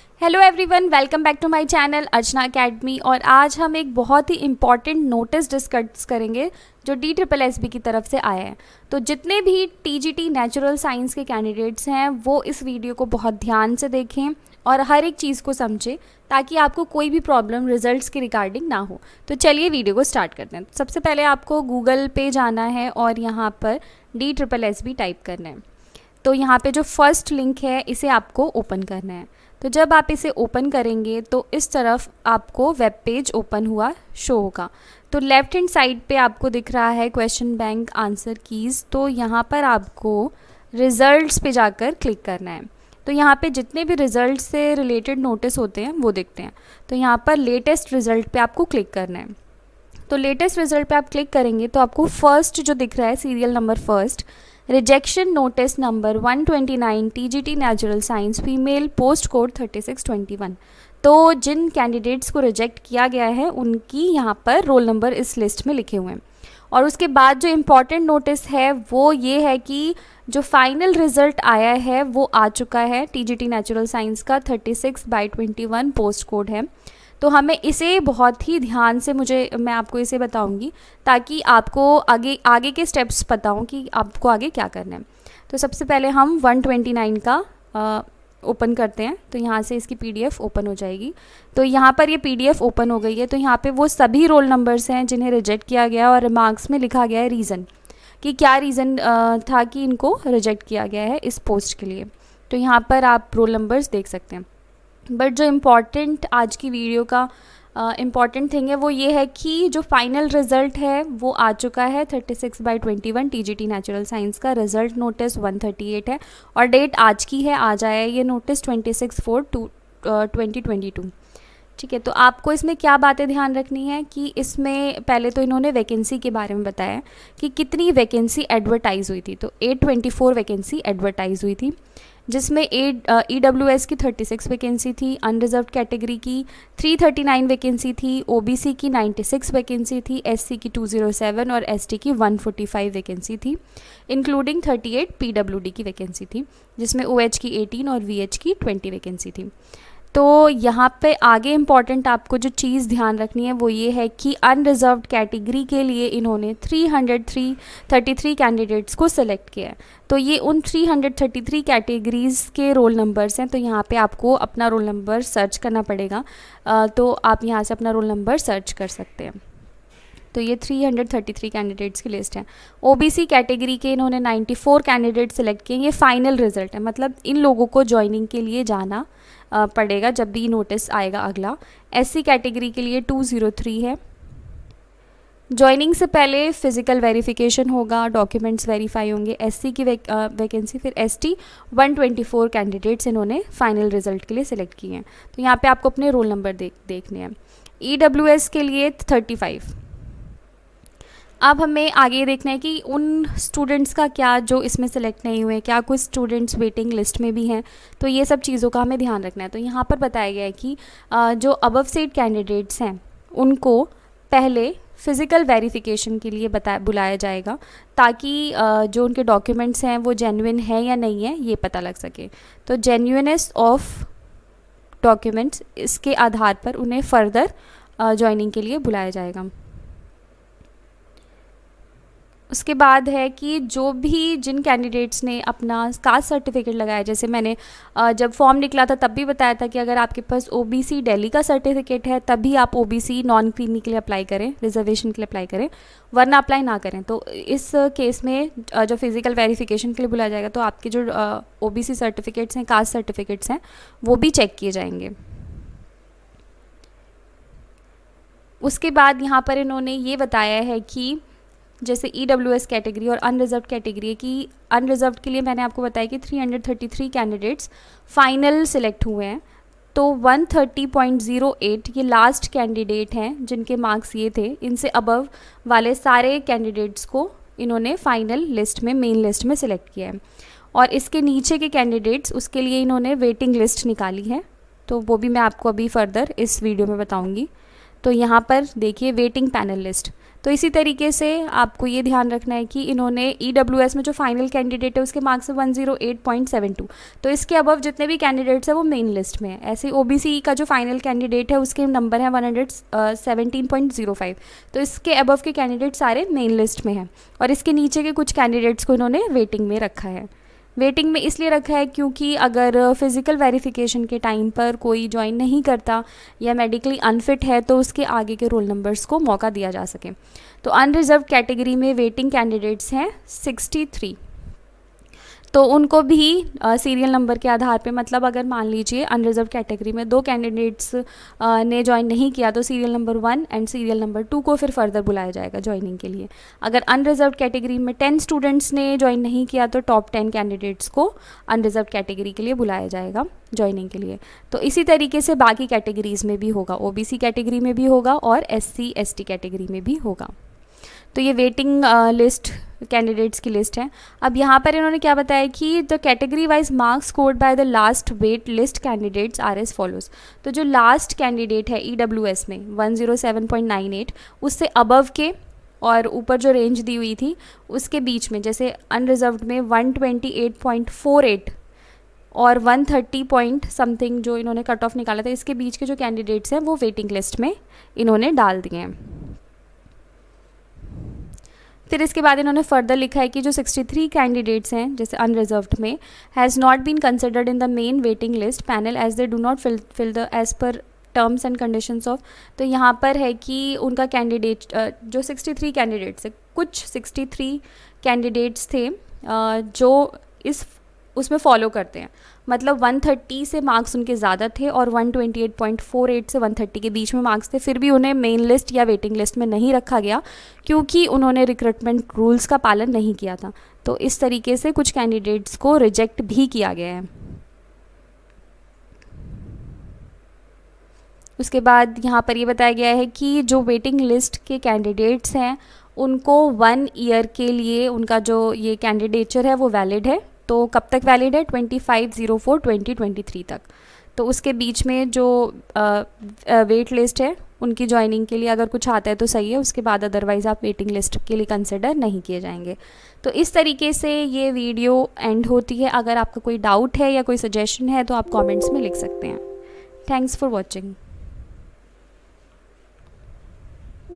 Hello everyone, welcome back to my channel Archana academy. और आज हम एक बहुत ही इम्पॉर्टेंट नोटिस डिस्कस करेंगे जो DSSB की तरफ से आया है। तो जितने भी TGT नेचुरल साइंस के कैंडिडेट्स हैं वो इस वीडियो को बहुत ध्यान से देखें और हर एक चीज़ को समझें ताकि आपको कोई भी प्रॉब्लम रिजल्ट्स के रिगार्डिंग ना हो। तो चलिए वीडियो को स्टार्ट करते हैं। सबसे पहले आपको गूगल पे जाना है और यहाँ पर DSSB टाइप करना है। तो यहाँ पे जो फर्स्ट लिंक है इसे आपको ओपन करना है। तो जब आप इसे ओपन करेंगे तो इस तरफ आपको वेब पेज ओपन हुआ शो होगा। तो लेफ़्ट हैंड साइड पे आपको दिख रहा है क्वेश्चन बैंक आंसर कीज़। तो यहाँ पर आपको रिज़ल्ट्स पे जाकर क्लिक करना है। तो यहाँ पे जितने भी रिज़ल्ट से रिलेटेड नोटिस होते हैं वो दिखते हैं। तो यहाँ पर लेटेस्ट रिज़ल्ट पे आपको क्लिक करना है। तो लेटेस्ट रिज़ल्ट पे आप क्लिक करेंगे तो आपको फर्स्ट जो दिख रहा है serial number first, rejection notice number 129 TGT natural science female post code 3621। तो जिन कैंडिडेट्स को रिजेक्ट किया गया है उनकी यहाँ पर रोल नंबर इस लिस्ट में लिखे हुए हैं। और उसके बाद जो इम्पॉर्टेंट नोटिस है वो ये है कि जो फाइनल रिज़ल्ट आया है वो आ चुका है। TGT नेचुरल साइंस का 36/21 पोस्ट कोड है। तो हमें इसे बहुत ही ध्यान से मैं आपको इसे बताऊंगी ताकि आपको आगे के स्टेप्स पता हों कि आपको आगे क्या करना है। तो सबसे पहले हम 129 का ओपन करते हैं। तो यहाँ से इसकी PDF ओपन हो जाएगी। तो यहाँ पर ये PDF ओपन हो गई है। तो यहाँ पे वो सभी रोल नंबर्स हैं जिन्हें रिजेक्ट किया गया और रिमार्क्स में लिखा गया है रीज़न कि क्या रीज़न था कि इनको रिजेक्ट किया गया है इस पोस्ट के लिए। तो यहाँ पर आप रोल नंबर्स देख सकते हैं। बट जो इम्पॉर्टेंट आज की वीडियो का इम्पॉर्टेंट थिंग है वो ये है कि जो फाइनल रिज़ल्ट है वो आ चुका है 36/21 TGT नेचुरल साइंस का। रिज़ल्ट नोटिस 138 है और डेट आज की है। आज आया है ये नोटिस 26/4/2022। ठीक है। तो आपको इसमें क्या बातें ध्यान रखनी है कि इसमें पहले तो इन्होंने वैकेंसी के बारे में बताया कि कितनी वैकेंसी एडवर्टाइज़ हुई थी। तो 824 वैकेंसी एडवर्टाइज़ हुई थी जिसमें EWS की 36 वैकेंसी थी, अनरिजर्व्ड कैटेगरी की 339 वैकेंसी थी, OBC की 96 वैकेंसी थी, SC की 207 और ST की 145 वैकेंसी थी, इंक्लूडिंग 38 PWD की वैकेंसी थी जिसमें OH की 18 और VH की 20 वैकेंसी थी। तो यहाँ पे आगे इम्पॉर्टेंट आपको जो चीज़ ध्यान रखनी है वो ये है कि अनरिजर्व्ड कैटेगरी के लिए इन्होंने 333 कैंडिडेट्स को सिलेक्ट किया है। तो ये उन 333 कैटेगरीज़ के रोल नंबर्स हैं। तो यहाँ पे आपको अपना रोल नंबर सर्च करना पड़ेगा। तो आप यहाँ से अपना रोल नंबर सर्च कर सकते हैं। तो ये 333 कैंडिडेट्स की लिस्ट है। OBC कैटेगरी के इन्होंने 94 कैंडिडेट सिलेक्ट किए। ये फाइनल रिजल्ट है, मतलब इन लोगों को ज्वाइनिंग के लिए जाना पड़ेगा जब भी नोटिस आएगा अगला। SC कैटेगरी के लिए 203 है। ज्वाइनिंग से पहले फिज़िकल वेरिफिकेशन होगा, डॉक्यूमेंट्स वेरीफाई होंगे। SC की वैकेंसी, फिर ST 124 कैंडिडेट्स इन्होंने फाइनल रिजल्ट के लिए सिलेक्ट किए हैं। तो यहाँ पे आपको अपने रोल नंबर देखने हैं। EWS के लिए 35। अब हमें आगे देखना है कि उन स्टूडेंट्स का क्या जो इसमें सेलेक्ट नहीं हुए, क्या कुछ स्टूडेंट्स वेटिंग लिस्ट में भी हैं। तो ये सब चीज़ों का हमें ध्यान रखना है। तो यहाँ पर बताया गया है कि जो अबव सेट कैंडिडेट्स हैं उनको पहले फ़िज़िकल वेरिफिकेशन के लिए बुलाया जाएगा ताकि जो उनके डॉक्यूमेंट्स हैं वो जेन्युइन है या नहीं है ये पता लग सके। तो जेन्युइनेस ऑफ डॉक्यूमेंट्स, इसके आधार पर उन्हें फ़र्दर ज्वाइनिंग के लिए बुलाया जाएगा। उसके बाद है कि जो भी जिन कैंडिडेट्स ने अपना कास्ट सर्टिफिकेट लगाया, जैसे मैंने जब फॉर्म निकला था तब भी बताया था कि अगर आपके पास OBC दिल्ली का सर्टिफिकेट है तभी आप OBC नॉन क्रीमी के लिए अप्लाई करें, रिजर्वेशन के लिए अप्लाई करें, वरना अप्लाई ना करें। तो इस केस में जो फिज़िकल वेरिफिकेशन के लिए बुलाया जाएगा तो आपके जो OBC सर्टिफिकेट्स हैं, कास्ट सर्टिफिकेट्स हैं, वो भी चेक किए जाएंगे। उसके बाद यहाँ पर इन्होंने ये बताया है कि जैसे EWS कैटेगरी और अनरिजर्व्ड कैटेगरी है कि अनरिजर्व्ड के लिए मैंने आपको बताया कि 333 कैंडिडेट्स फाइनल सिलेक्ट हुए हैं। तो 130.08 ये लास्ट कैंडिडेट हैं जिनके मार्क्स ये थे। इनसे अबव वाले सारे कैंडिडेट्स को इन्होंने फाइनल लिस्ट में, मेन लिस्ट में सिलेक्ट किया है। और इसके नीचे के कैंडिडेट्स, उसके लिए इन्होंने वेटिंग लिस्ट निकाली है। तो वो भी मैं आपको अभी फर्दर इस वीडियो में बताऊँगी। तो यहाँ पर देखिए वेटिंग पैनल लिस्ट। तो इसी तरीके से आपको ये ध्यान रखना है कि इन्होंने EWS में जो फाइनल कैंडिडेट है उसके मार्क्स है 108.72, तो इसके अबव जितने भी कैंडिडेट्स हैं वो मेन लिस्ट में है। ऐसे OBC का जो फाइनल कैंडिडेट है उसके नंबर है 117.05, तो इसके अबव के कैंडिडेट सारे मेन लिस्ट में हैं, और इसके नीचे के कुछ कैंडिडेट्स को इन्होंने वेटिंग में रखा है। वेटिंग में इसलिए रखा है क्योंकि अगर फिज़िकल वेरिफिकेशन के टाइम पर कोई ज्वाइन नहीं करता या मेडिकली अनफिट है तो उसके आगे के रोल नंबर्स को मौका दिया जा सके। तो अनरिजर्व कैटेगरी में वेटिंग कैंडिडेट्स हैं 63, तो उनको भी सीरियल नंबर के आधार पे, मतलब अगर मान लीजिए अनरिजर्व कैटेगरी में 2 कैंडिडेट्स ने ज्वाइन नहीं किया तो serial number 1 and serial number 2 को फिर फर्दर बुलाया जाएगा ज्वाइनिंग के लिए। अगर अनरिजर्व कैटेगरी में 10 स्टूडेंट्स ने ज्वाइन नहीं किया तो टॉप 10 कैंडिडेट्स को अनरिजर्व कैटेगरी के लिए बुलाया जाएगा ज्वाइनिंग के लिए। तो इसी तरीके से बाकी कैटेगरीज़ में भी होगा, OBC कैटेगरी में भी होगा और SC ST कैटेगरी में भी होगा। तो ये वेटिंग लिस्ट कैंडिडेट्स की लिस्ट है। अब यहाँ पर इन्होंने क्या बताया कि the category wise marks scored by the last wait list candidates are as follows. तो जो लास्ट कैंडिडेट है EWS में 107.98, उससे अबव के और ऊपर जो रेंज दी हुई थी उसके बीच में, जैसे अनरिजर्व्ड में 128.48 और 130 पॉइंट समथिंग जो इन्होंने कट ऑफ निकाला था, इसके बीच के जो कैंडिडेट्स हैं वो वेटिंग लिस्ट में इन्होंने डाल दिए हैं। फिर इसके बाद इन्होंने फर्दर लिखा है कि जो 63 कैंडिडेट्स हैं जैसे अनरिजर्व्ड में has not been considered in the main waiting list panel as they do not fill the as per terms and conditions of. तो यहाँ पर है कि उनका कैंडिडेट जो 63 कैंडिडेट्स है, कुछ 63 कैंडिडेट्स थे जो उसमें फॉलो करते हैं, मतलब 130 से मार्क्स उनके ज़्यादा थे और 128.48 से 130 के बीच में मार्क्स थे, फिर भी उन्हें मेन लिस्ट या वेटिंग लिस्ट में नहीं रखा गया क्योंकि उन्होंने रिक्रूटमेंट रूल्स का पालन नहीं किया था। तो इस तरीके से कुछ कैंडिडेट्स को रिजेक्ट भी किया गया है। उसके बाद यहाँ पर ये बताया गया है कि जो वेटिंग लिस्ट के कैंडिडेट्स हैं उनको 1 ईयर के लिए उनका जो ये कैंडिडेचर है वो वैलिड है। तो कब तक वैलिड है? 25/04/2023 तक। तो उसके बीच में जो वेट लिस्ट है उनकी ज्वाइनिंग के लिए अगर कुछ आता है तो सही है, उसके बाद अदरवाइज़ आप वेटिंग लिस्ट के लिए कंसिडर नहीं किए जाएंगे। तो इस तरीके से ये वीडियो एंड होती है। अगर आपका कोई डाउट है या कोई सजेशन है तो आप कमेंट्स में लिख सकते हैं। Thanks for watching.